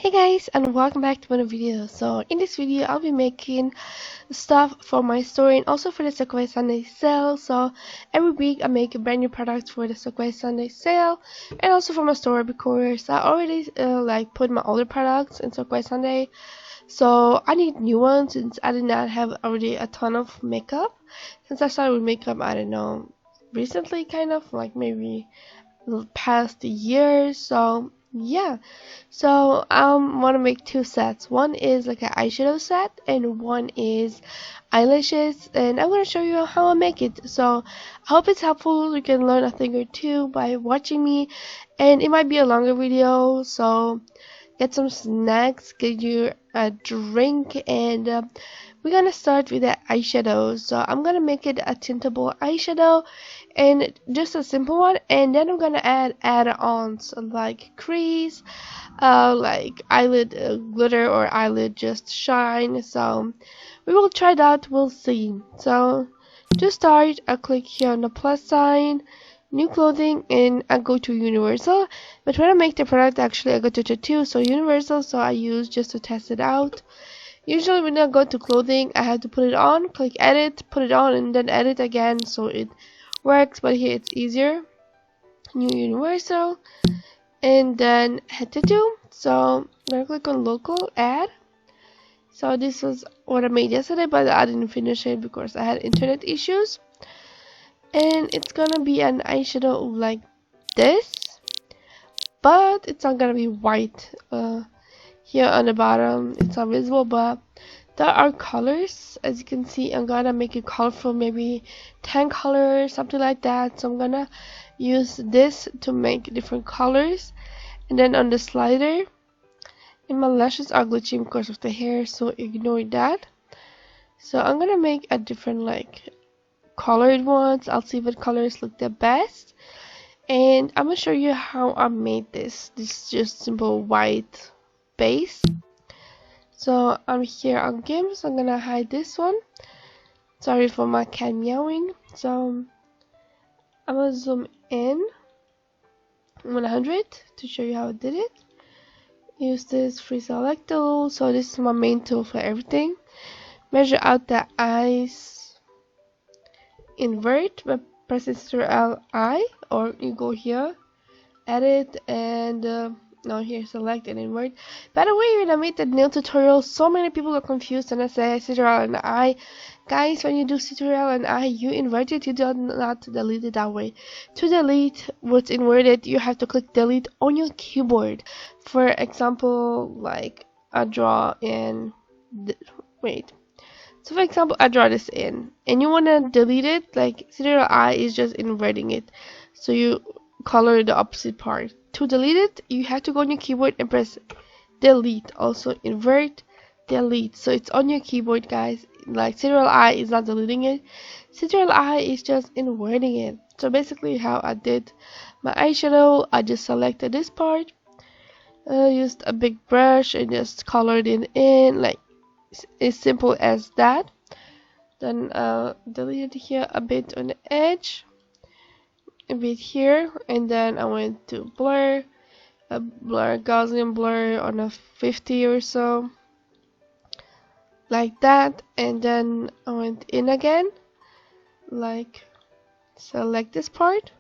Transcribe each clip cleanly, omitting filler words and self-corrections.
Hey guys, and welcome back to another video. So in this video I'll be making stuff for my store and also for the Sequoia Sunday sale. So every week I make a brand new product for the Sequoia Sunday sale and also for my store because I already put my older products in Sequoia Sunday. So I need new ones since I did not have already a ton of makeup. Since I started with makeup, I don't know, recently, kind of like maybe the past year. So yeah, so want to make two sets. One is like an eyeshadow set and one is eyelashes, and I'm going to show you how I make it. So I hope it's helpful. You can learn a thing or two by watching me, and it might be a longer video, so get some snacks, get you a drink, and we're gonna start with the eyeshadow. So I'm gonna make it a tintable eyeshadow and just a simple one, and then I'm gonna add add-ons like crease, like eyelid glitter or eyelid just shine. So we will try that, we'll see. So to start, I click here on the plus sign, new clothing, and I go to universal. But when I make the product, actually I go to tattoo, so universal, so I use just to test it out. Usually when I go to clothing, I have to put it on, click edit, put it on, and then edit again, so it works. But here it's easier. New universal, and then head to tattoo. So I'm gonna click on local, add. So this was what I made yesterday, but I didn't finish it because I had internet issues. And it's gonna be an eyeshadow like this, but it's not gonna be white. Here on the bottom, it's not visible, but there are colors. As you can see, I'm gonna make it colorful, maybe 10 colors, something like that. So I'm gonna use this to make different colors. And then on the slider, and my lashes are glitching because of the hair, so ignore that. So I'm gonna make a different like colored ones. I'll see what colors look the best, and I'm gonna show you how I made this. This is just simple white base. So I'm here on game, so I'm gonna hide this one. Sorry for my cat meowing. So I'm gonna zoom in 100 to show you how I did it. Use this free select tool. So this is my main tool for everything. Measure out the eyes, invert by pressing Ctrl I, or you go here, edit, and now here select and invert. By the way, when I made the nail tutorial, so many people are confused and I say Ctrl and I. Guys, when you do Ctrl and I, you invert it, you do not delete it that way. To delete what's inverted, you have to click delete on your keyboard. For example, like I draw in wait. So for example, I draw this in, and you want to delete it, like Ctrl I is just inverting it. So you color the opposite part. To delete it, you have to go on your keyboard and press delete. Also invert, delete. So it's on your keyboard, guys. Like Ctrl I is not deleting it. Ctrl I is just inverting it. So basically how I did my eyeshadow, I just selected this part, used a big brush and just colored it in, like as simple as that. Then deleted here a bit on the edge, a bit here, and then I went to blur, a blur Gaussian blur on a 50 or so, like that, and then I went in again, like select this part.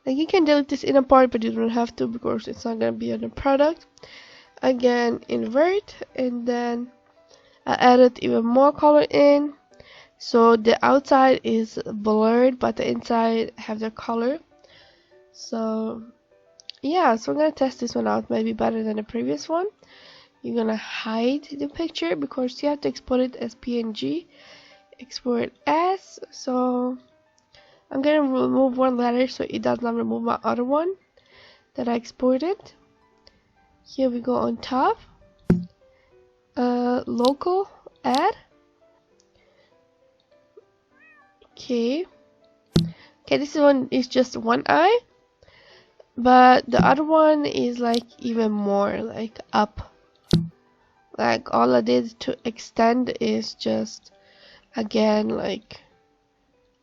Like you can delete this inner part, but you don't have to because it's not gonna be on the product. Again, invert, and then I added even more color in. So the outside is blurred, but the inside have the color. So yeah, so I'm gonna test this one out, maybe better than the previous one. You're gonna hide the picture because you have to export it as PNG. Export as. So I'm gonna remove one letter so it does not remove my other one that I exported. Here we go on top. Local add. Okay. Okay, this one is just one eye, but the other one is like even more like up. Like all I did to extend is just again like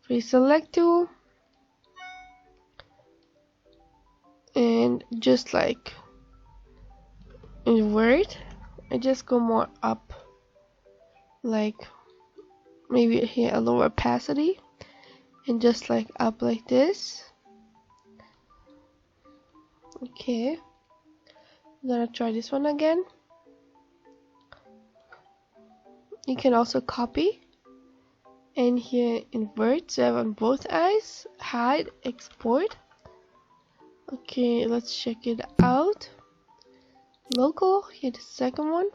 pre-select tool and just like invert and just go more up, like maybe here a lower opacity, and just like up like this. Okay, I'm gonna try this one again. You can also copy and here invert, so I have on both eyes, hide, export. Okay, let's check it out. Local, here the second one.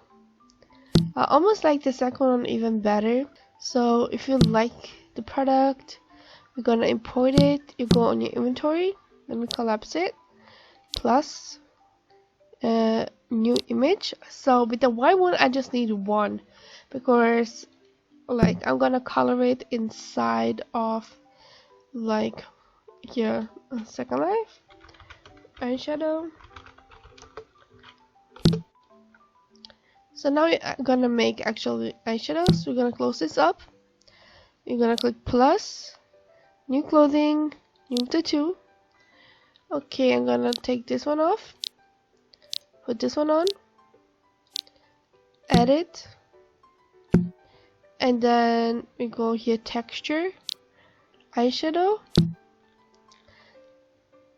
I almost like the second one even better. So if you like the product, we're gonna import it. You go on your inventory, let me collapse it, plus new image. So with the white one I just need one, because like I'm gonna color it inside of like here Second Life eyeshadow. So now we're gonna make actually eyeshadows. We're gonna close this up. You're gonna click plus, new clothing, new tattoo. Okay, I'm gonna take this one off, put this one on, edit, and then we go here texture, eyeshadow,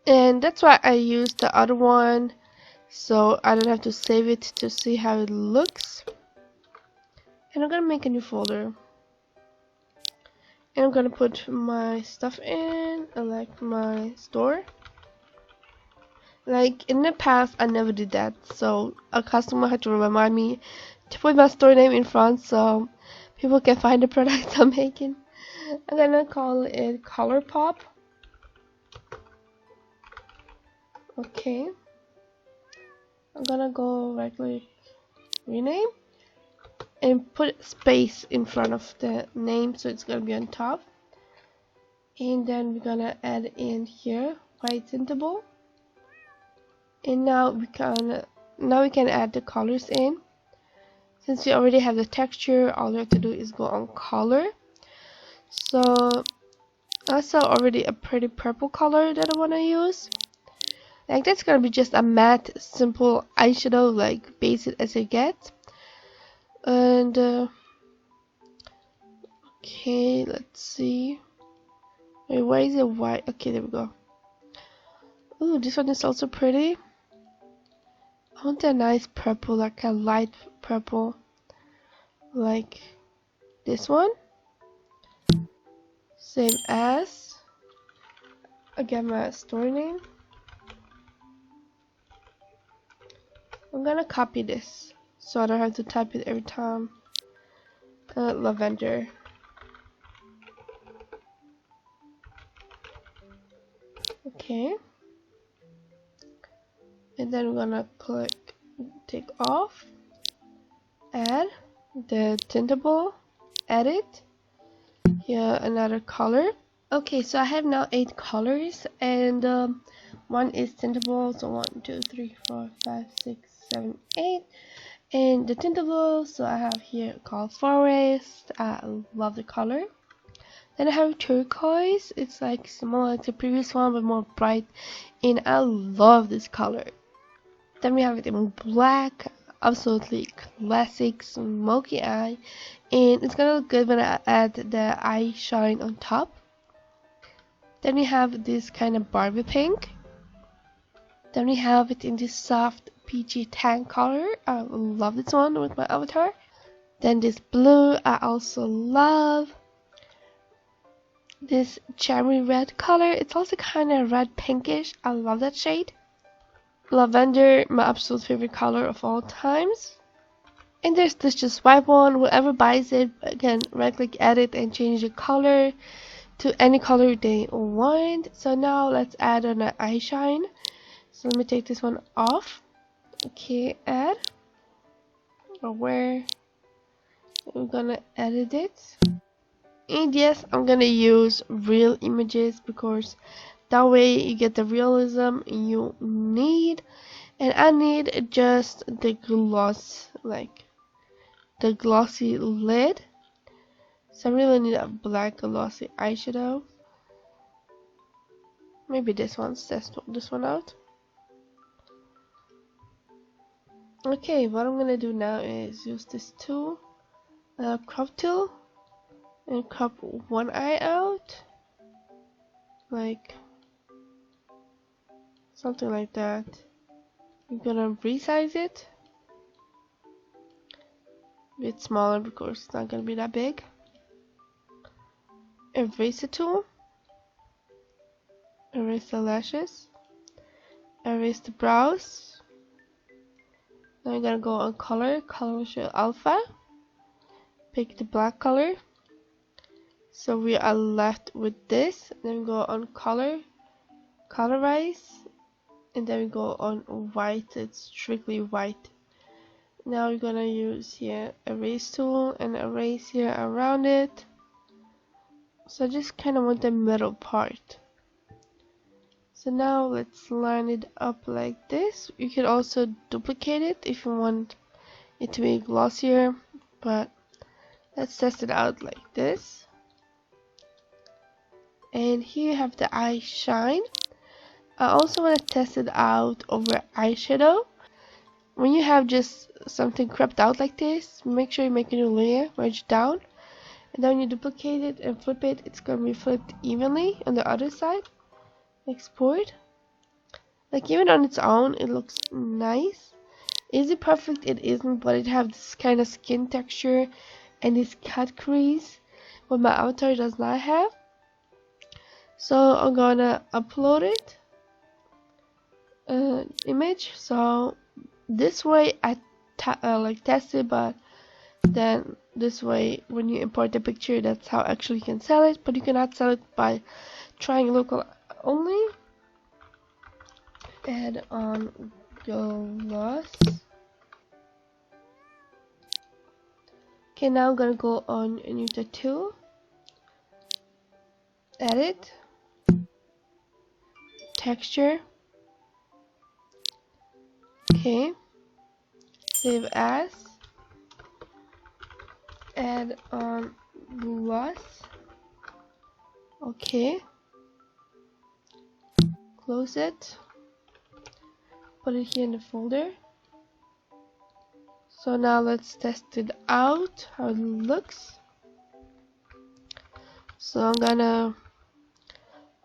and that's why I use the other one, so I don't have to save it to see how it looks. And I'm gonna make a new folder, and I'm gonna put my stuff in, like my store. Like in the past I never did that, so a customer had to remind me to put my store name in front so people can find the products I'm making. I'm gonna call it Color Pop. Okay, I'm gonna go right click, rename, and put space in front of the name so it's gonna be on top. And then we're gonna add in here white tintable. And now we can add the colors in. Since we already have the texture, all we have to do is go on color. So I saw already a pretty purple color that I want to use. Like that's gonna be just a matte simple eyeshadow, like basic as it gets. And okay, let's see. Wait, why is it white? Okay, there we go. Ooh, this one is also pretty. I want a nice purple, like a light purple, like this one. Same as. Again, my store name. I'm gonna copy this so I don't have to type it every time. Lavender. Okay. And then we're gonna click take off, add the tintable, edit, here another color. Okay, so I have now 8 colors, and one is tintable, so 1, 2, 3, 4, 5, 6, 7, 8. And the tintable, so I have here called Forest. I love the color. Then I have turquoise. It's like similar like the previous one but more bright, and I love this color. Then we have it in black, absolutely classic smoky eye, and it's gonna look good when I add the eye shine on top. Then we have this kind of Barbie pink. Then we have it in this soft peachy tan color. I love this one with my avatar. Then this blue I also love. This cherry red color, it's also kind of red pinkish. I love that shade. Lavender, my absolute favorite color of all times. And there's this just white one. Whoever buys it can right click edit and change the color to any color they want. So now let's add on an eye shine. So let me take this one off. Okay, add, or where we're gonna edit it. And yes, I'm gonna use real images because that way you get the realism you need. And I need just the gloss, like the glossy lid. So I really need a black glossy eyeshadow. Maybe this one, test this one out. Okay, what I'm gonna do now is use this tool, crop tool, and crop one eye out, like something like that. I'm gonna resize it a bit smaller because it's not gonna be that big. Erase the tool, erase the lashes, erase the brows. Now I'm gonna go on color, color show alpha, pick the black color. So we are left with this. Then we go on color, colorize, and then we go on white. It's strictly white. Now we're gonna use here erase tool and erase here around it. So I just kind of want the middle part. So now let's line it up like this. You can also duplicate it if you want it to be glossier, but let's test it out like this. And here you have the eye shine. I also want to test it out over eyeshadow. When you have just something cropped out like this, make sure you make a new layer, merge down, and then when you duplicate it and flip it, it's going to be flipped evenly on the other side. Export. Like even on its own, it looks nice. Is it perfect? It isn't, but it has this kind of skin texture and this cut crease, what my avatar does not have. So I'm gonna upload it, image. So this way I like test it, but then this way when you import the picture, that's how actually you can sell it. But you cannot sell it by trying local only. Add on gloss. Okay, now I'm gonna go on a new tattoo, edit, texture, okay, save as, add on gloss, okay, close it, put it here in the folder. So now let's test it out, how it looks. So I'm gonna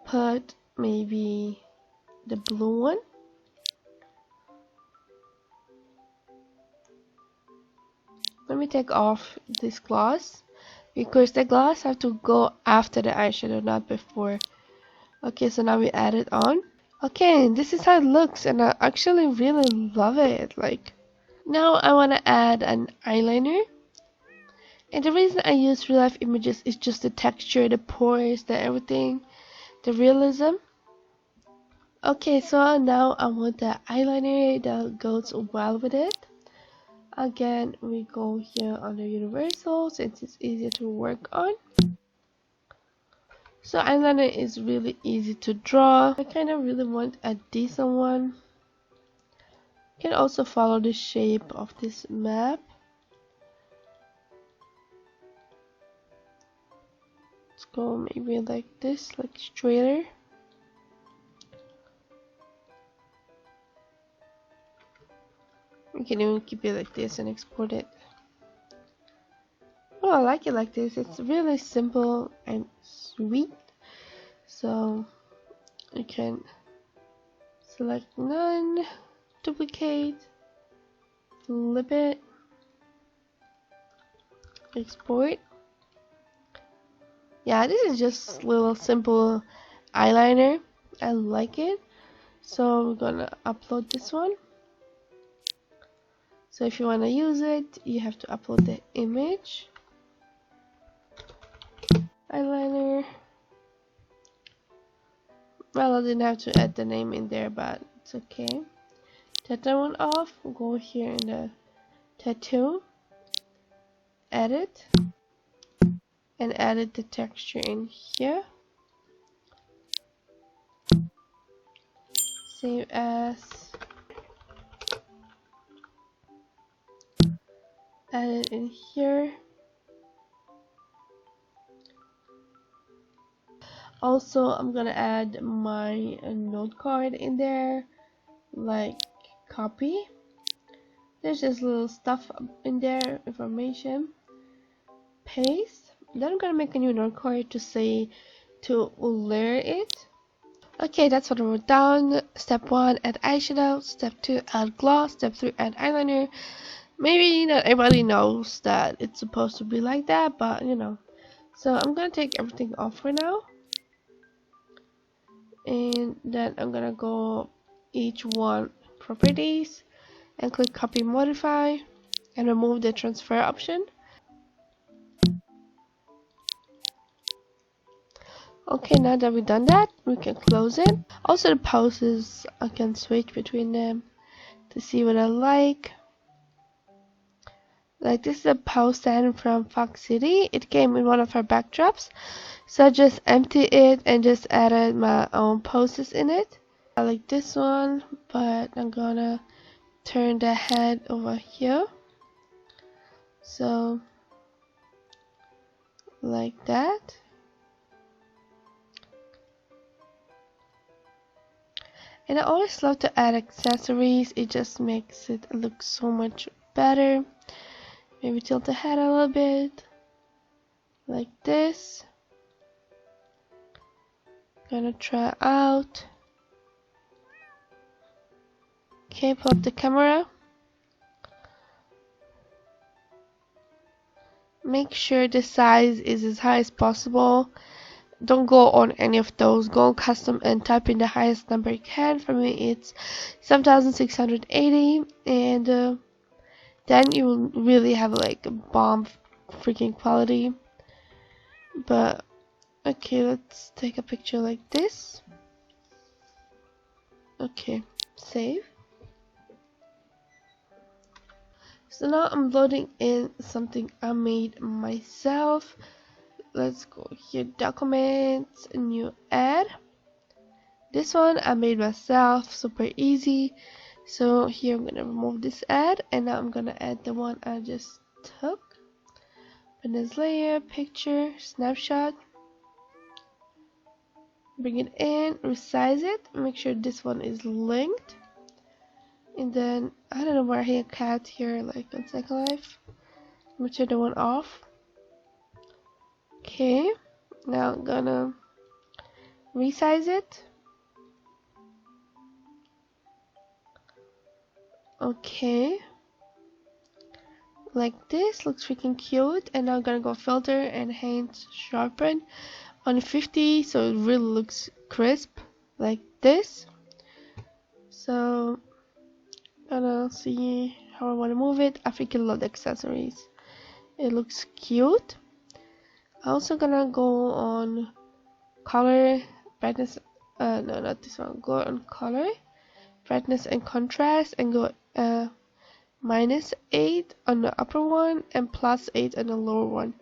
put maybe the blue one. Let me take off this gloss because the gloss have to go after the eyeshadow, not before. Okay, so now we add it on. Okay, this is how it looks, and I actually really love it. Like, now I want to add an eyeliner. And the reason I use real life images is just the texture, the pores, the everything, the realism. Okay, so now I want the eyeliner that goes well with it. Again, we go here under universal since it's easier to work on. So eyeliner is really easy to draw. I kind of really want a decent one. You can also follow the shape of this map. Let's go maybe like this, like straighter. You can even keep it like this and export it. Oh, I like it like this. It's really simple and sweet. So you can select none, duplicate, flip it, export. Yeah, this is just little simple eyeliner. I like it. So we're gonna upload this one. So if you want to use it, you have to upload the image. Eyeliner. Well, I didn't have to add the name in there, but it's okay. Take that one off. We'll go here in the tattoo, edit, and edit the texture in here. Save as, add it in here. Also, I'm gonna add my note card in there, like copy, There's just little stuff in there, information. Paste. Then I'm gonna make a new note card to say to layer it. Okay, that's what I wrote down. Step 1, add eyeshadow. Step 2, add gloss. Step 3, add eyeliner. Maybe not everybody knows that it's supposed to be like that, but you know. So I'm gonna take everything off for now. And then I'm gonna go each one properties and click copy modify and remove the transfer option. Okay, now that we've done that, we can close it. Also the poses, I can switch between them to see what I like. Like this is a pose stand from Fox City. It came in one of her backdrops. So I just emptied it and just added my own poses in it. I like this one, but I'm gonna turn the head over here. So like that. And I always love to add accessories. It just makes it look so much better. Maybe tilt the head a little bit. Like this. Gonna try out. Okay, pull up the camera. Make sure the size is as high as possible. Don't go on any of those. Go on custom and type in the highest number you can. For me it's 7680, and then you will really have like a bomb freaking quality. But okay, let's take a picture like this. Okay, save. So now I'm loading in something I made myself. Let's go here, documents, new ad. This one I made myself, super easy. So here I'm gonna remove this ad, and now I'm gonna add the one I just took. Open this layer, picture, snapshot. Bring it in, resize it, make sure this one is linked. And then I don't know where I have a cat here, like on Second Life. Let me turn the one off. Okay, now I'm gonna resize it. Okay, like this, looks freaking cute. And now I'm gonna go filter, enhance, sharpen on 50, so it really looks crisp, like this. So gonna see how I want to move it. I freaking love the accessories. It looks cute. I'm also gonna go on color, brightness. No, not this one. Go on color, brightness and contrast, and go -8 on the upper one and +8 on the lower one.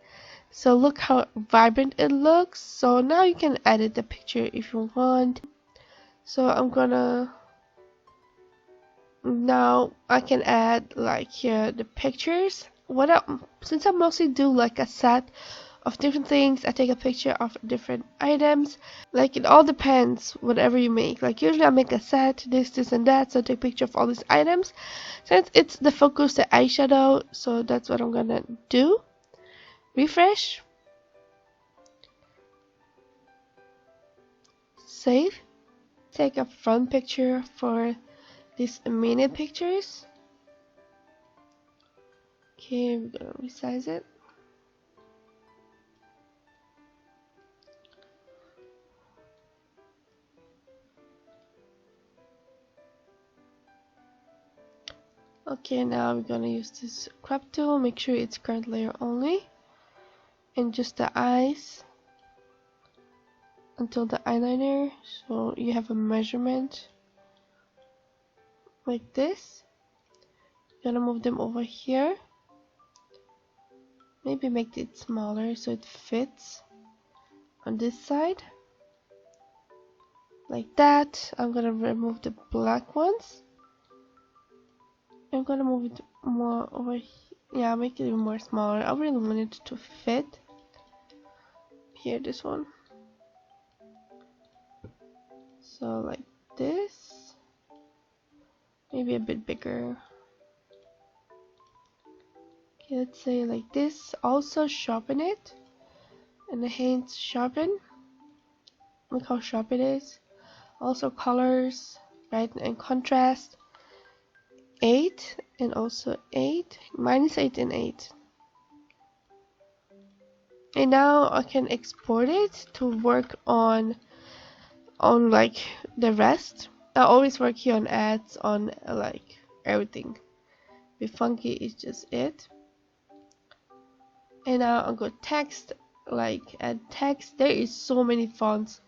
So look how vibrant it looks. So now you can edit the picture if you want. So I'm gonna, now I can add like here the pictures. Since I mostly do like a set of different things, I take a picture of different items. Like it all depends whatever you make. Like usually I make a set, this and that, so I take a picture of all these items. Since it's the focus, the eyeshadow, so that's what I'm gonna do. Refresh, save, take a front picture for these minute pictures. Okay, we're gonna resize it. Okay, now we're gonna use this crop tool. Make sure it's current layer only, and just the eyes until the eyeliner, so you have a measurement like this. Gonna move them over here. Maybe make it smaller so it fits on this side like that. I'm gonna remove the black ones. I'm gonna move it more over here. Yeah, make it even more smaller. I really want it to fit here, this one. So like this, maybe a bit bigger. let's say like this. Also sharpen it, and the hands sharpen. Look how sharp it is. Also colors, right, and contrast. 8 and also 8, -8 and 8. And now I can export it to work on like the rest. I always work here on ads, on like everything. Be funky is just it. And now I'll go text, like add text. There is so many fonts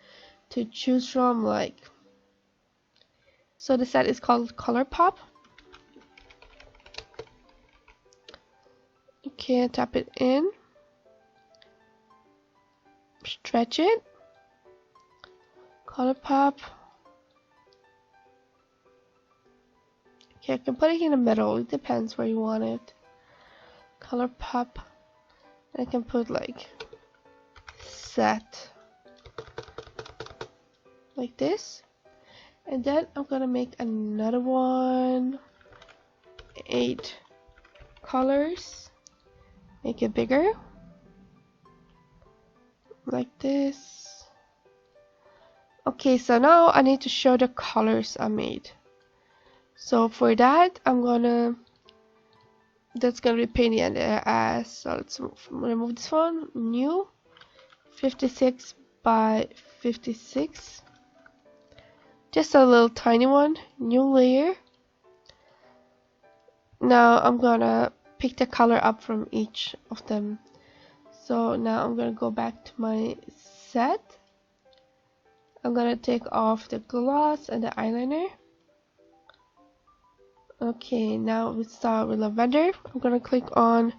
to choose from, like, so the set is called ColourPop. Okay, tap it in, stretch it, ColourPop. Okay, I can put it in the middle, it depends where you want it. ColourPop. I can put like set like this, and then I'm gonna make another one, 8 colors, make it bigger like this. Okay, so now I need to show the colors I made. So for that, that's gonna be painting in the eyes. So let's remove this one, new, 56 by 56, just a little tiny one, new layer. Now I'm gonna pick the color up from each of them. So now I'm gonna go back to my set. I'm gonna take off the gloss and the eyeliner. Okay, now we start with lavender. I'm gonna click on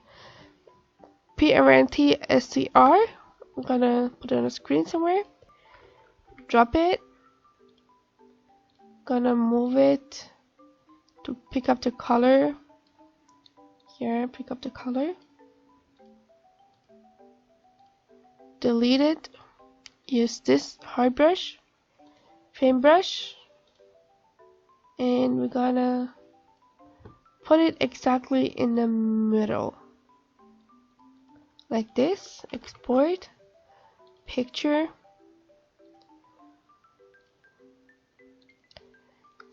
PRNTSCR. I'm gonna put it on the screen somewhere. Drop it. Gonna move it to pick up the color. Here, pick up the color. Delete it. Use this hard brush, paintbrush, and we're gonna put it exactly in the middle, like this. Export, picture,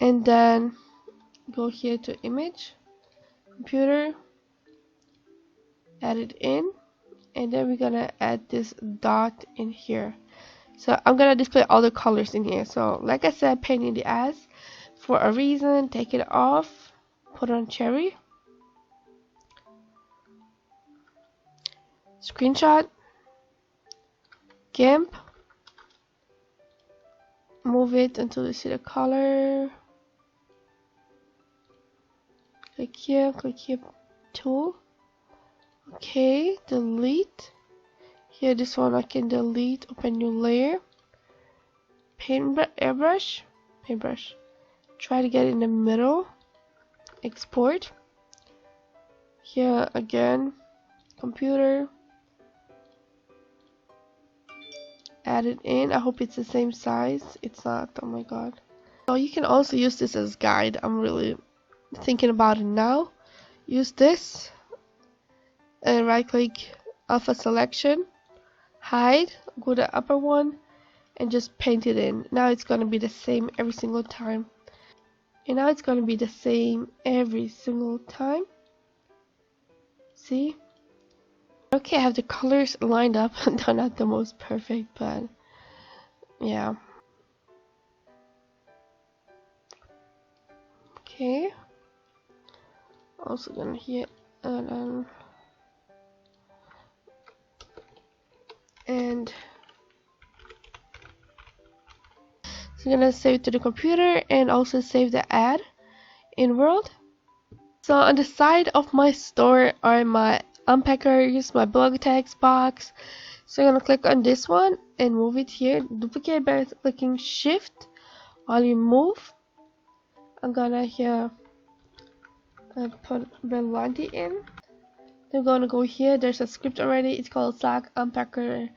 and then go here to image, computer, add it in, and then we're gonna add this dot in here. So I'm gonna display all the colors in here. So like I said, painting the eyes for a reason. Take it off, put on cherry, screenshot, GIMP, move it until you see the color. Click here, tool. Okay, delete. Here, this one I can delete, open new layer. Airbrush, paintbrush. Try to get in the middle. Export. Here again, computer. Add it in. I hope it's the same size. It's not, oh my god. So you can also use this as guide. I'm really thinking about it now. Use this and right click, alpha selection, hide, go to the upper one and just paint it in. Now it's gonna be the same every single time. And now it's gonna be the same every single time. See? Okay, I have the colors lined up. They're not the most perfect, but yeah. Okay. Also gonna hit and so I'm gonna save it to the computer and also save the ad in World. So on the side of my store are my unpackers, my blog text box. So I'm gonna click on this one and move it here. Duplicate by clicking Shift while you move. I'm gonna here put Belandi in. They're gonna go here. There's a script already. It's called Slack Unpacker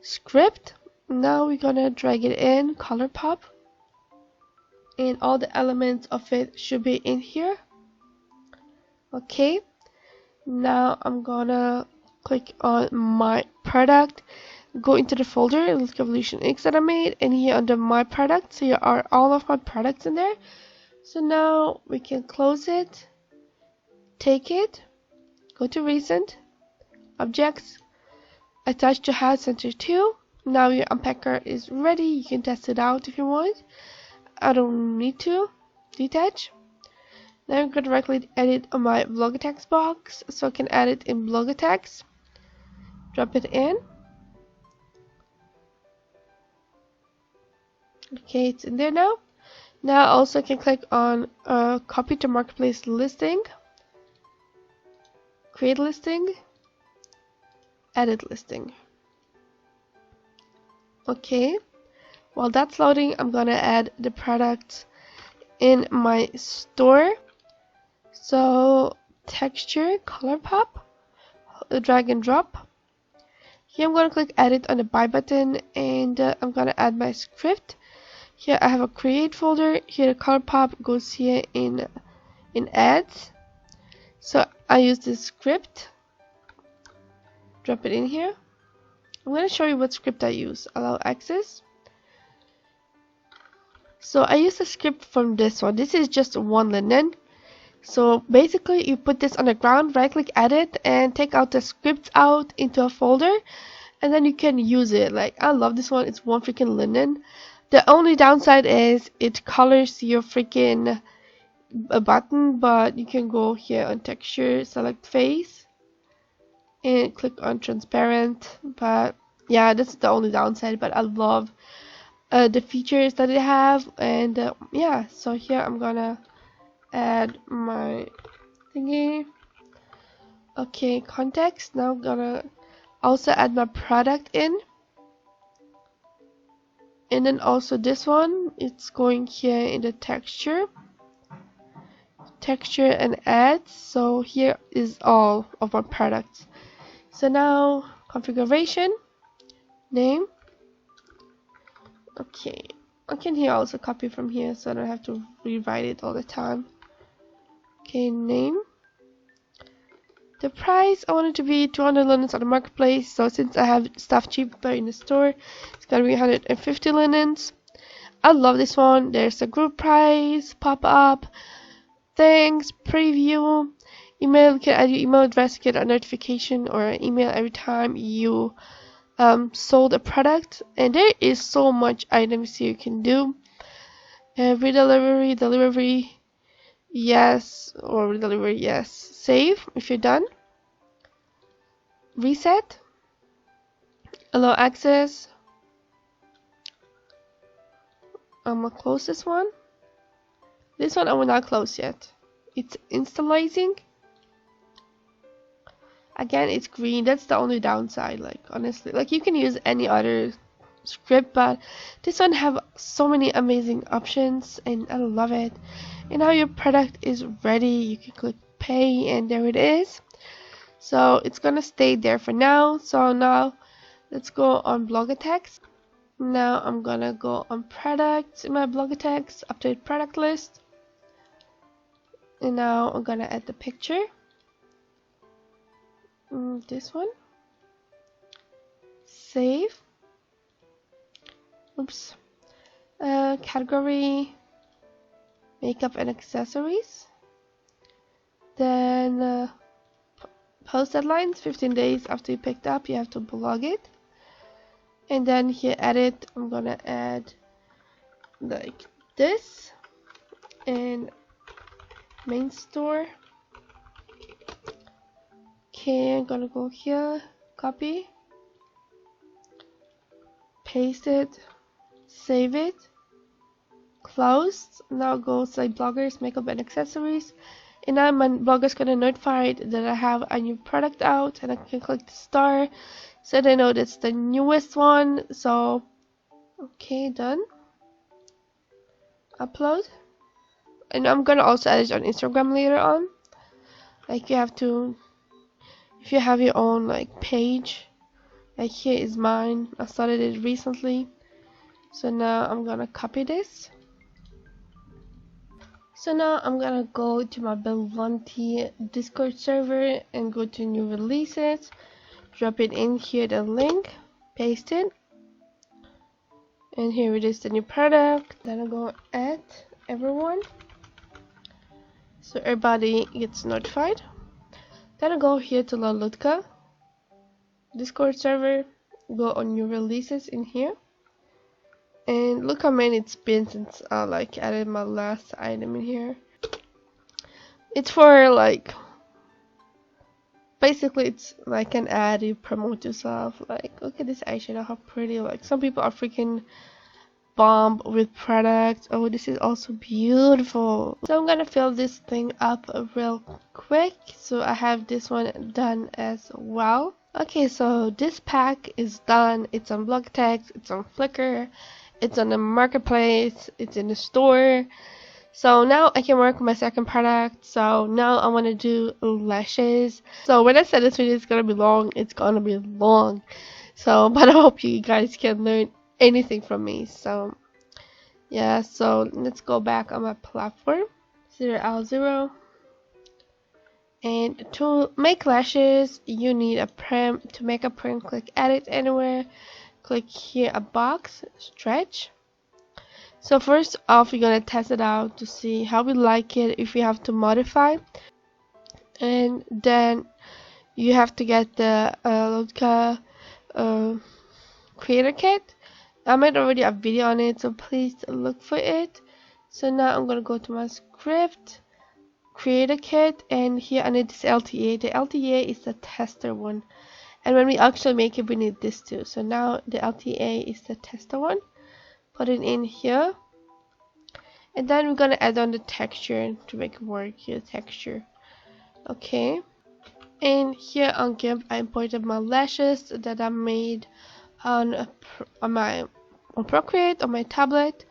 script. Now we're gonna drag it in, ColourPop, and all the elements of it should be in here. Okay, Now I'm gonna click on my product, go into the folder Look Evolution X that I made, and here under my products, here are all of my products in there. So now we can close it, take it, go to recent, objects, attach to Hat Center 2. Now your unpacker is ready. You can test it out if you want. I don't need to. Detach. Now I'm going to directly edit on my blogger text box, so I can add it in blogger text. Drop it in. Okay, it's in there now. Now also I can click on copy to marketplace listing, create listing, edit listing. Okay, while that's loading, I'm gonna add the product in my store. So texture, color pop, drag and drop. Here I'm gonna click edit on the buy button, and I'm gonna add my script. Here I have a create folder. Here the color pop goes here in ads. So I use this script, drop it in here. I'm gonna show you what script I use. Allow access. So I use a script from this one. This is just one linen. So basically you put this on the ground, right click edit, and take out the scripts out into a folder, and then you can use it. Like, I love this one. It's one freaking linen. The only downside is it colors your freaking button, but you can go here on texture, select face, and click on transparent. But yeah, this is the only downside, but I love the features that it have. And yeah, so here I'm gonna add my thingy. Okay, context. Now I'm gonna also add my product in, and then also this one, it's going here in the texture and ads. So here is all of our products. So now configuration, name. Okay, I can here also copy from here, so I don't have to rewrite it all the time. Okay, name. The price, I want it to be 200 linens on the marketplace. So since I have stuff cheaper in the store, it's gonna be 150 linens. I love this one. There's a group price, pop up, thanks, preview, email. You can add your email address, get a notification or an email every time you sold a product. And there is so much items you can do. Redelivery, yes, or redelivery, yes. Save if you're done. Reset, allow access. I'm gonna close this one. This one I will not close yet. It's installizing. Again, it's green. That's the only downside. Like, honestly, like, you can use any other script, but this one have so many amazing options, and I love it. And now your product is ready. You can click pay, and there it is. So it's gonna stay there for now. So now let's go on blogger text. Now I'm gonna go on products in my blogger text, update product list, and now I'm gonna add the picture. This one. Save. Oops. Category, makeup and accessories. Then post deadlines, 15 days after you picked up, you have to blog it. And then here edit, I'm gonna add like this, and main store. Okay, I'm gonna go here, copy, paste it, save it, close. Now go select bloggers, makeup and accessories, and now my blogger's gonna notify that I have a new product out, and I can click the star so they know that's the newest one. So okay, done. Upload, and I'm gonna also add it on Instagram later on. Like, you have to, if you have your own like page, like here is mine. I started it recently. So now I'm gonna copy this. So now I'm gonna go to my Belvanti Discord server and go to new releases, drop it in here, the link, paste it, and here it is, the new product. Then I go add everyone so everybody gets notified. Then I go here to Lalutka Discord server, go on new releases in here, and look how many it's been since I like added my last item in here. It's for like, basically it's like an ad, you promote yourself, like look at this eyeshadow, how pretty. Like some people are freaking bomb with products. Oh, this is also beautiful. So I'm gonna fill this thing up real quick, so I have this one done as well. Okay, so this pack is done. It's on Blogtext, it's on Flickr, it's on the marketplace, it's in the store. So now I can work on my second product. So now I want to do lashes. So when I said this video is gonna be long, it's gonna be long. So but I hope you guys can learn anything from me. So yeah, so let's go back on my platform, 0L0. And to make lashes, you need a prim. To make a prim, click edit anywhere, click here a box, stretch. So first off, we're gonna test it out to see how we like it, if we have to modify. And then you have to get the Lotka creator kit. I made already a video on it, so please look for it. So now I'm gonna go to my script, create a kit, and here I need this LTA. The LTA is the tester one, and when we actually make it we need this too. So now the LTA is the tester one, put it in here, and then we're gonna add on the texture to make it work. Here, texture. Okay, and here on GIMP I imported my lashes that I made on Procreate on my tablet.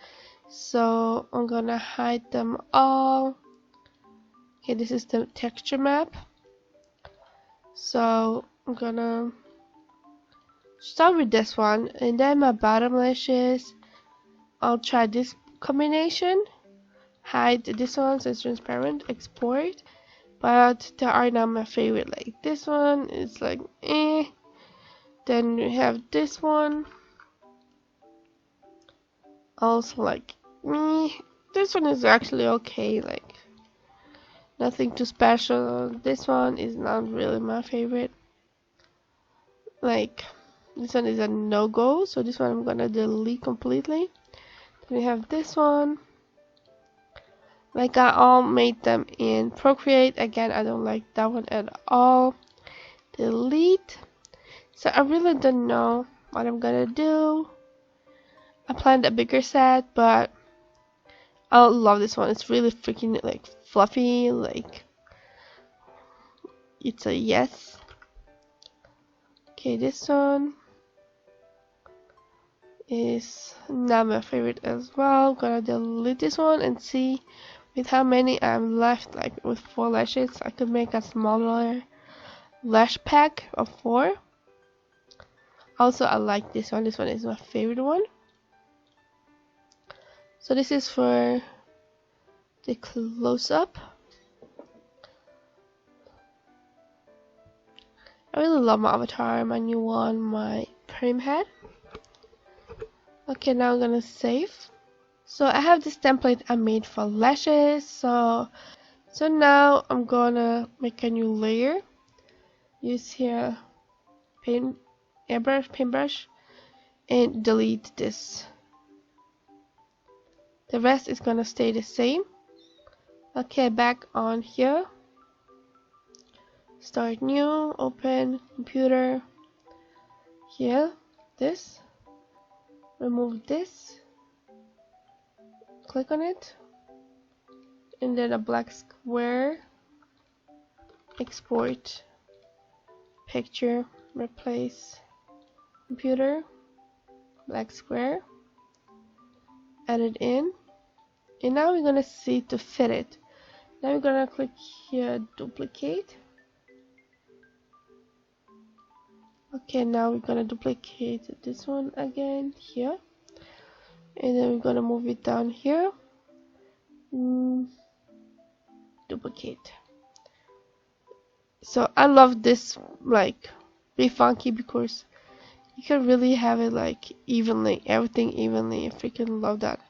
So I'm gonna hide them all. Okay, this is the texture map. So I'm gonna start with this one, and then my bottom lashes, I'll try this combination. Hide this one so it's transparent, export. But they are not my favorite. Like this one is like eh. Then we have this one, also like me. This one is actually okay, like nothing too special. This one is not really my favorite. Like this one is a no-go, so this one I'm gonna delete completely. Then we have this one. Like I all made them in Procreate. Again, I don't like that one at all. Delete. So I really don't know what I'm gonna do. I planned a bigger set, but I love this one. It's really freaking like fluffy, like it's a yes. Okay, this one is not my favorite as well. Gonna delete this one and see with how many I'm left. Like with 4 lashes, I could make a smaller lash pack of 4. Also, I like this one. This one is my favorite one. So this is for the close-up. I really love my avatar, my new one, my prim head. Okay, now I'm gonna save. So I have this template I made for lashes. So now I'm gonna make a new layer. Use here paintbrush, and delete this. The rest is gonna stay the same. Okay, back on here. Start new, open computer. Here, this. Remove this. Click on it, and then a black square. Export picture, replace computer, black square, add it in, and now we're gonna see to fit it. Now we're gonna click here, duplicate. Okay, now we're gonna duplicate this one again here, and then we're gonna move it down here. duplicate. So I love this, like, be funky, because you can really have it like evenly, everything evenly. I freaking love that.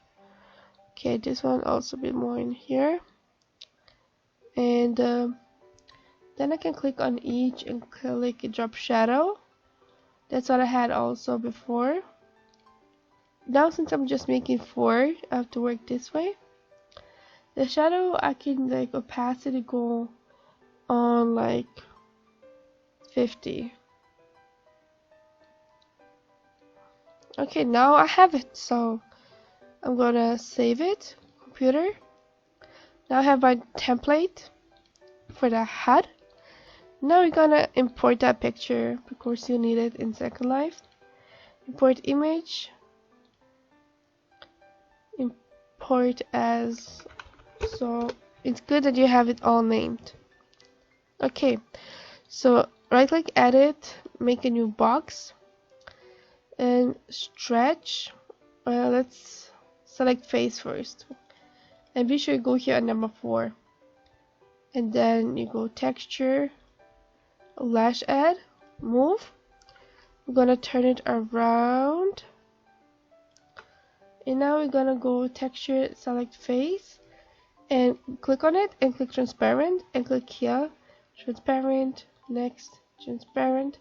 Okay, this one also a bit more in here, and then I can click on each and click drop shadow. That's what I had also before. Now since I'm just making 4, I have to work this way. The shadow, I can like opacity go on like 50. Okay, now I have it, so I'm gonna save it, computer. Now I have my template for the hat. Now we're gonna import that picture because you need it in Second Life. Import image, import as, so it's good that you have it all named. Okay, so right click edit, make a new box, and stretch. Let's select face first, and be sure you go here at number 4, and then you go texture, lash add, move. We're gonna turn it around, and now we're gonna go texture, select face, and click on it, and click transparent, and click here, transparent, next, transparent.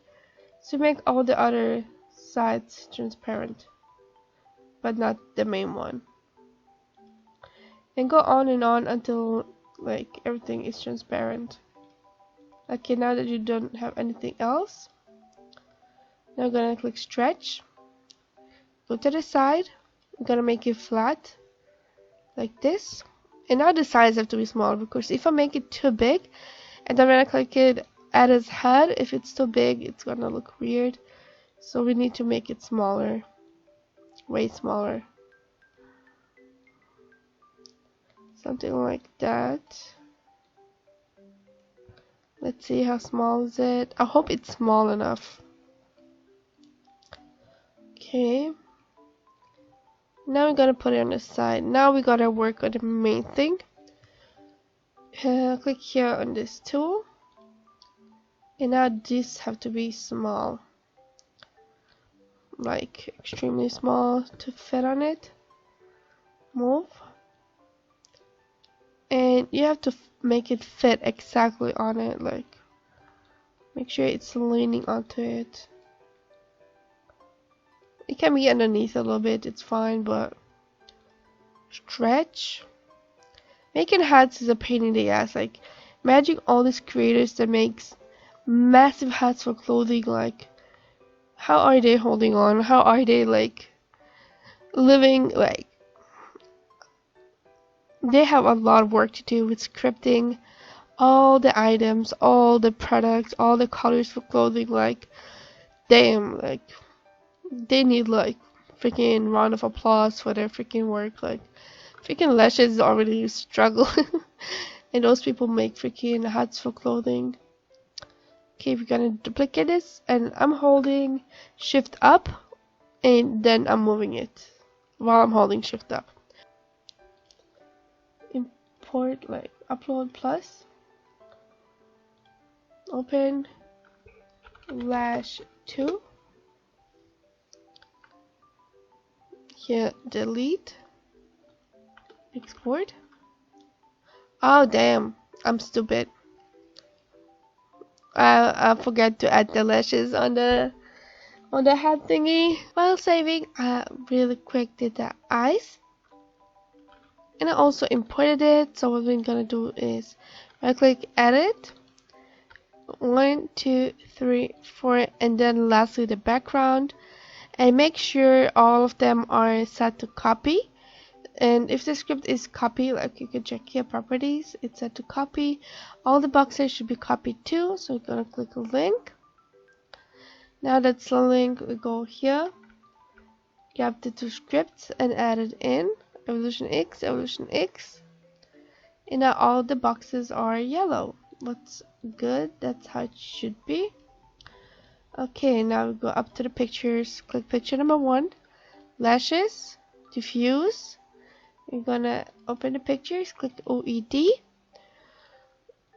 So make all the other sides transparent, but not the main one, and go on and on until like everything is transparent. Okay, now that you don't have anything else, now I'm gonna click stretch, go to the side. I'm gonna make it flat like this, and now the sides have to be small, because if I make it too big and then when I click it at its head, if it's too big it's gonna look weird. So we need to make it smaller, way smaller, something like that. Let's see, how small is it? I hope it's small enough. Okay, now we're gonna put it on the side. Now we gotta work on the main thing. Click here on this tool, and now these have to be small, like extremely small to fit on it. Move, and you have to make it fit exactly on it, like make sure it's leaning onto it. It can be underneath a little bit, it's fine, but stretch. Making hats is a pain in the ass. Like, imagine all these creators that makes massive hats for clothing. Like, how are they holding on? How are they like living? Like, they have a lot of work to do with scripting all the items, all the products, all the colors for clothing. Like, damn, like they need like freaking round of applause for their freaking work. Like, freaking lashes is already a struggle, and those people make freaking hats for clothing. Okay, we're gonna duplicate this, and I'm holding shift up, and then I'm moving it while I'm holding shift up. Import, like upload plus, open, lash 2, here delete, export. Oh damn, I'm stupid. I forgot to add the lashes on the hat thingy. While saving, I really quick did the eyes, and I also imported it. So what we're gonna do is right click edit, 1 2 3 4, and then lastly the background, and make sure all of them are set to copy. And if the script is copy, like you can check here, properties, it's set to copy. All the boxes should be copied too, so we're gonna click a link. Now that's the link, we go here, you have the 2 scripts and add it in, evolution X, and now all the boxes are yellow. That's good, that's how it should be. Okay, now we go up to the pictures, click picture number 1, lashes, diffuse. You're gonna open the pictures, click OED,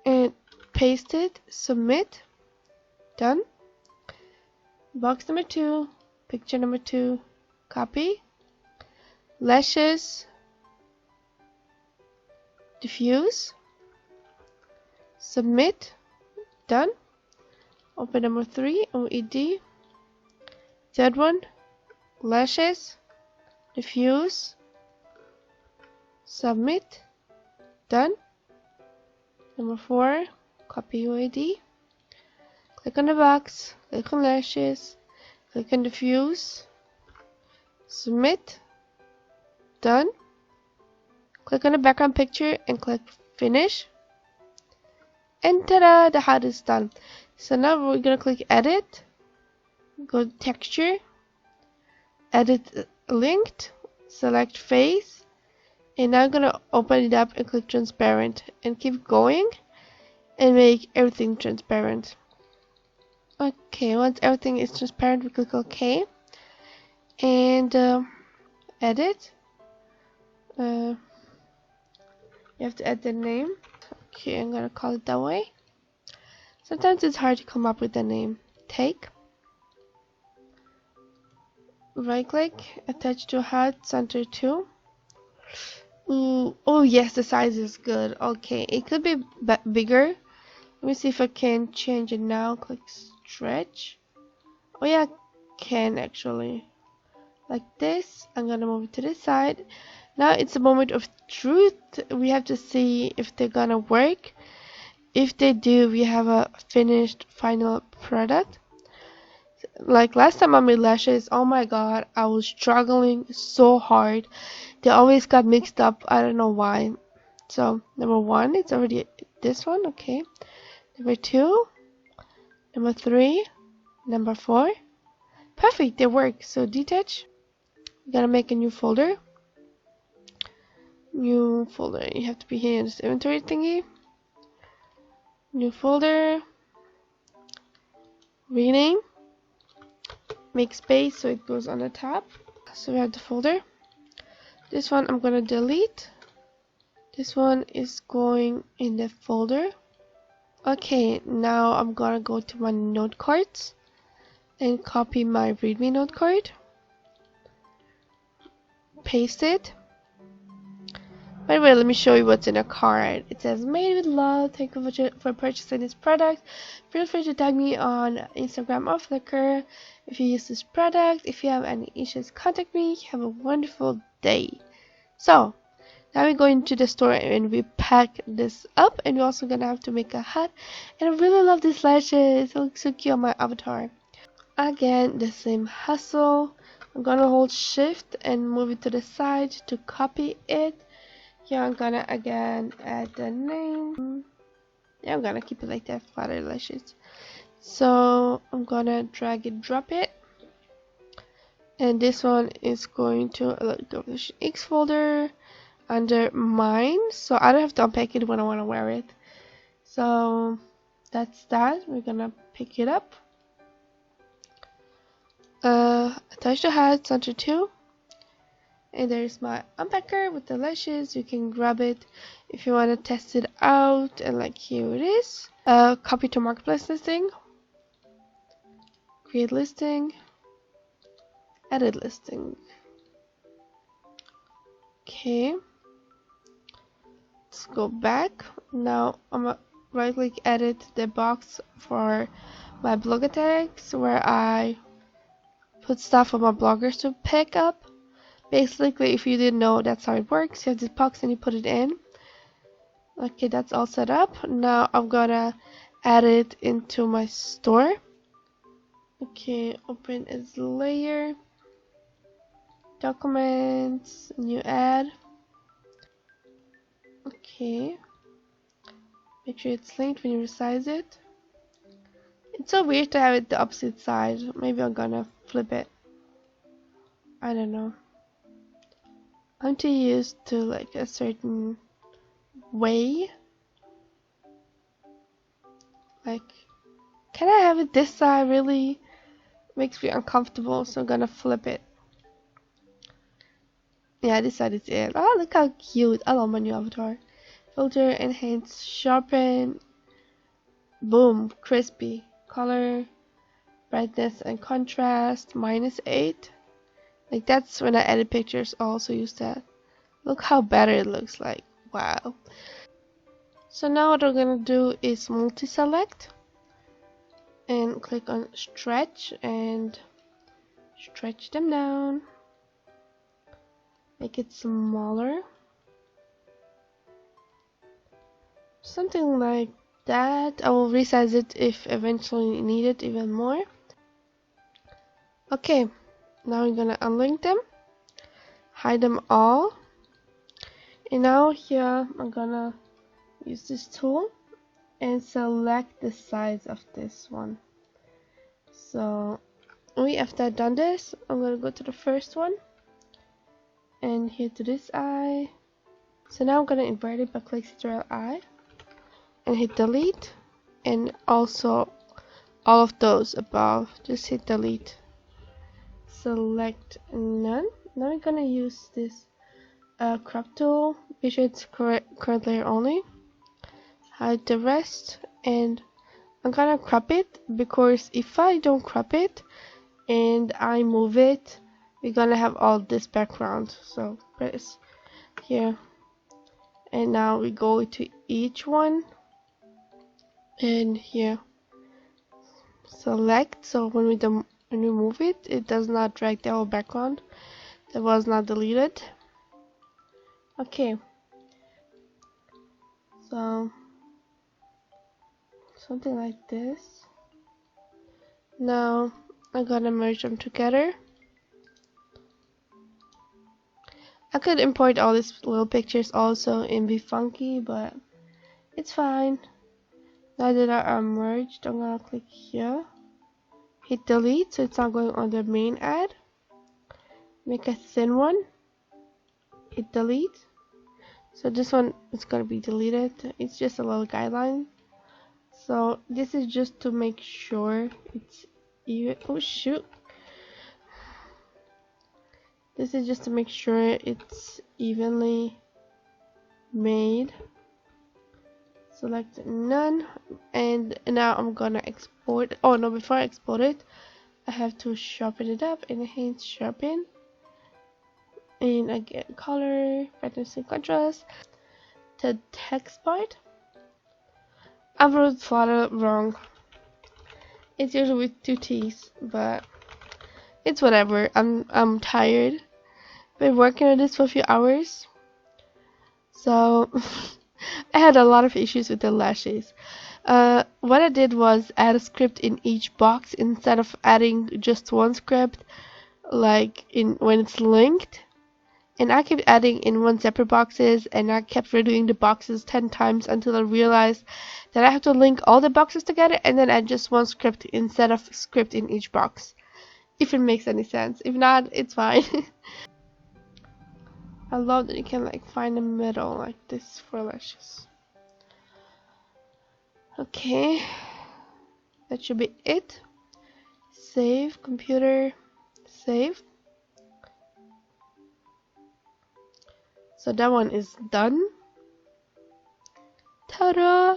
and paste it, submit, done. Box number 2, picture number 2, copy, lashes, diffuse, submit, done. Open number 3, OED, third one, lashes, diffuse, submit, done. Number 4, copy OED, click on the box, click on lashes, click on diffuse, submit, done. Click on the background picture and click finish. And ta-da! The hat is done. So now we're gonna click edit, go to texture, edit linked, select face, and now I'm gonna open it up and click transparent and keep going and make everything transparent. Okay, once everything is transparent, we click OK and edit. You have to add the name. Okay, I'm gonna call it that way. Sometimes it's hard to come up with a name. Take, right click, attach to hat, center to. Ooh, oh yes, the size is good. Okay, it could be bigger. Let me see if I can change it now. Click stretch. Oh yeah, can actually. Like this. I'm gonna move it to this side. Now it's a moment of truth. We have to see if they're gonna work. If they do, we have a finished final product. Like last time I made lashes, oh my god, I was struggling so hard. They always got mixed up. I don't know why. So number 1, it's already this one. Okay. Number 2, number 3, number 4. Perfect, they work. So detach. You gotta make a new folder. New folder. You have to be here in this inventory thingy. New folder. Rename. Make space so it goes on the top. So we have the folder. This one I'm gonna delete. This one is going in the folder. Okay, now I'm gonna go to my note cards and copy my readme note card. Paste it. By the way, let me show you what's in a card. It says, "Made with love. Thank you for purchasing this product. Feel free to tag me on Instagram or Flickr if you use this product. If you have any issues, contact me. Have a wonderful day." So, now we go into the store and we pack this up, and we're also gonna have to make a hat. And I really love these lashes. It looks so cute on my avatar. Again, the same hustle. I'm gonna hold shift and move it to the side to copy it. Here I'm gonna again add the name. Yeah, I'm gonna keep it like that, flat lashes. So I'm gonna drag it, drop it, and this one is going to go to the X folder under mine, so I don't have to unpack it when I want to wear it. So that's that. We're gonna pick it up. Attach the hat, center to. And there's my unpacker with the lashes. You can grab it if you want to test it out. And like here it is. Copy to marketplace listing. Create listing. Edit listing. Okay. Let's go back. Now I'm gonna right click edit the box for my blogger tags where I put stuff for my bloggers to pick up. Basically, if you didn't know, that's how it works. You have this box and you put it in. Okay, that's all set up. Now I'm gonna add it into my store. Okay, open as layer, documents, new ad. Okay, make sure it's linked when you resize it. It's so weird to have it the opposite side. Maybe I'm gonna flip it. I don't know. I'm too used to like a certain way. Like, can I have it this side? Really makes me uncomfortable, so I'm gonna flip it. Yeah, this side is it. Oh, look how cute. I love my new avatar. Filter, enhance, sharpen, Boom, crispy. Color, brightness and contrast, -8. Like that's when I edit pictures, I also use that. Look how better it looks like. Wow. So now what we're gonna do is multi-select and click on stretch and stretch them down. Make it smaller. Something like that. I will resize it if eventually needed even more. Okay, now we're gonna unlink them, hide them all, and now here I'm gonna use this tool and select the size of this one. So after I've done this, I'm gonna go to the first one and here to this eye. So now I'm gonna invert it by clicking Ctrl I and hit delete, and also all of those above, just hit delete. Select none. Now we're gonna use this crop tool, be sure it's current layer only. Hide the rest, and I'm gonna crop it because if I don't crop it and I move it, we're gonna have all this background. So press here, and now we go to each one, and here select. So when we move it, it does not drag the whole background. That was not deleted. Okay. So something like this. Now I'm gonna merge them together. I could import all these little pictures also and be funky, but it's fine. Now that I are merged, I'm gonna click here, hit delete so it's not going on the main ad. Make a thin one, hit delete. So this one is gonna be deleted. It's just a little guideline. So this is just to make sure it's even. Oh shoot! This is just to make sure it's evenly made. Select none, and now I'm gonna export. Oh no, before I export it, I have to sharpen it up. Enhance sharpen, and again color, brightness and contrast. The text part, I wrote flutter wrong. It's usually with 2 T's, but it's whatever. I'm tired. Been working on this for a few hours, so I had a lot of issues with the lashes. What I did was add a script in each box instead of adding just one script, like in when it's linked. And I kept adding in one separate boxes, and I kept redoing the boxes 10 times until I realized that I have to link all the boxes together and then add just one script instead of script in each box. If it makes any sense. If not, it's fine. I love that you can like find a middle like this for lashes. Okay, that should be it. Save, computer, save. So that one is done. Ta-da!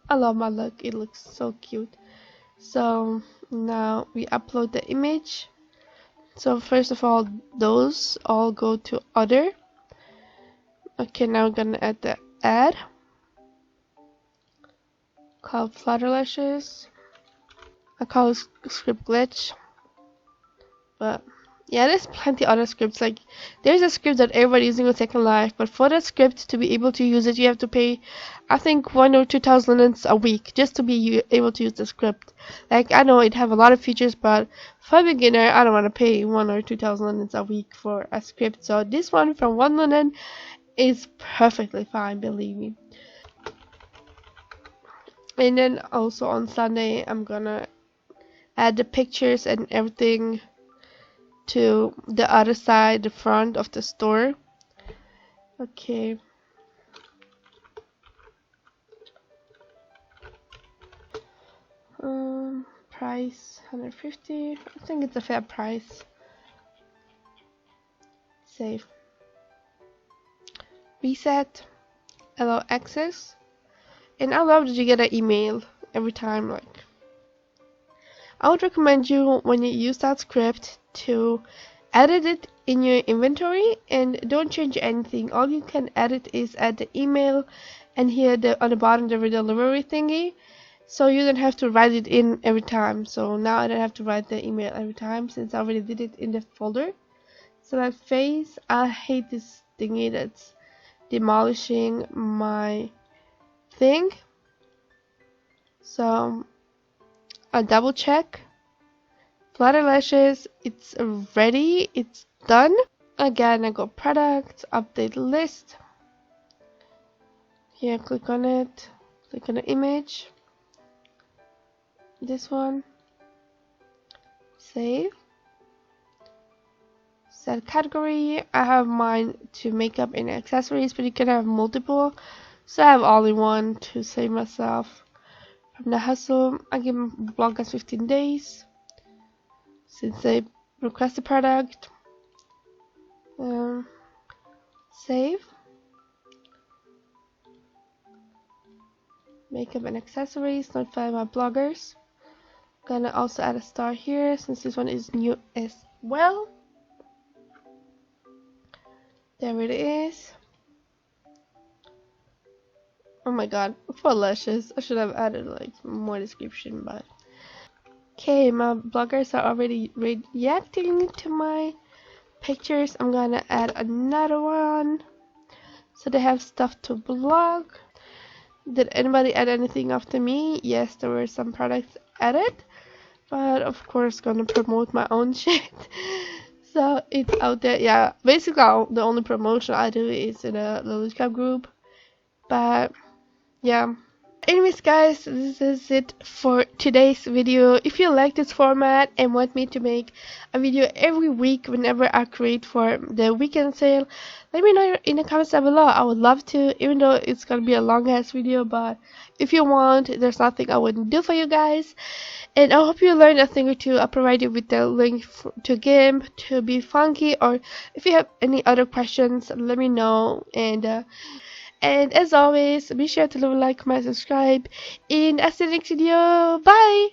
I love my look, it looks so cute. So now we upload the image. So first of all, those all go to other. Okay, now we're gonna add the ad called flutter lashes. I call it script glitch, but yeah, there's plenty other scripts. Like there's a script that everybody's using with Second Life, but for that script to be able to use it, you have to pay, I think, 1 or 2,000 lens a week just to be able to use the script. Like I know it have a lot of features, but for a beginner, I don't want to pay 1 or 2,000 lens a week for a script. So this one from 1 linen is perfectly fine, believe me. And then also on Sunday, I'm gonna add the pictures and everything to the other side, the front of the store. Okay. Price 150. I think it's a fair price. Save. Reset. Allow access. And I love that you get an email every time. Like, I would recommend you, when you use that script, to edit it in your inventory and don't change anything. All you can edit is add the email and here on the bottom the delivery thingy, so you don't have to write it in every time. So now I don't have to write the email every time since I already did it in the folder. So that face, I hate this thingy that's demolishing my thing. So I double check. Flat eyelashes, it's ready, it's done. Again, I go products, update list. Here, click on it, click on the image. This one. Save. Set category. I have mine to makeup and accessories, but you can have multiple. So I have all in one to save myself from the hustle. I give bloggers 15 days since they request the product. Save. Makeup and accessories, notify my bloggers. Gonna also add a star here since this one is new as well. There it is. Oh my god, for lashes. I should have added like more description, but okay, my bloggers are already reacting to my pictures. I'm gonna add another one so they have stuff to blog. Did anybody add anything after me? Yes, there were some products added, but of course gonna promote my own shit. So it's out there. Yeah, basically the only promotion I do is in a little club group, but yeah. Anyways guys, this is it for today's video. If you like this format and want me to make a video every week whenever I create for the weekend sale, let me know in the comments down below. I would love to, even though it's gonna be a long ass video, but if you want, there's nothing I wouldn't do for you guys. And I hope you learned a thing or two. I'll provide you with the link to GIMP, to Be Funky, or if you have any other questions, let me know. And as always, be sure to leave a like, comment, subscribe, and I'll see you next video. Bye!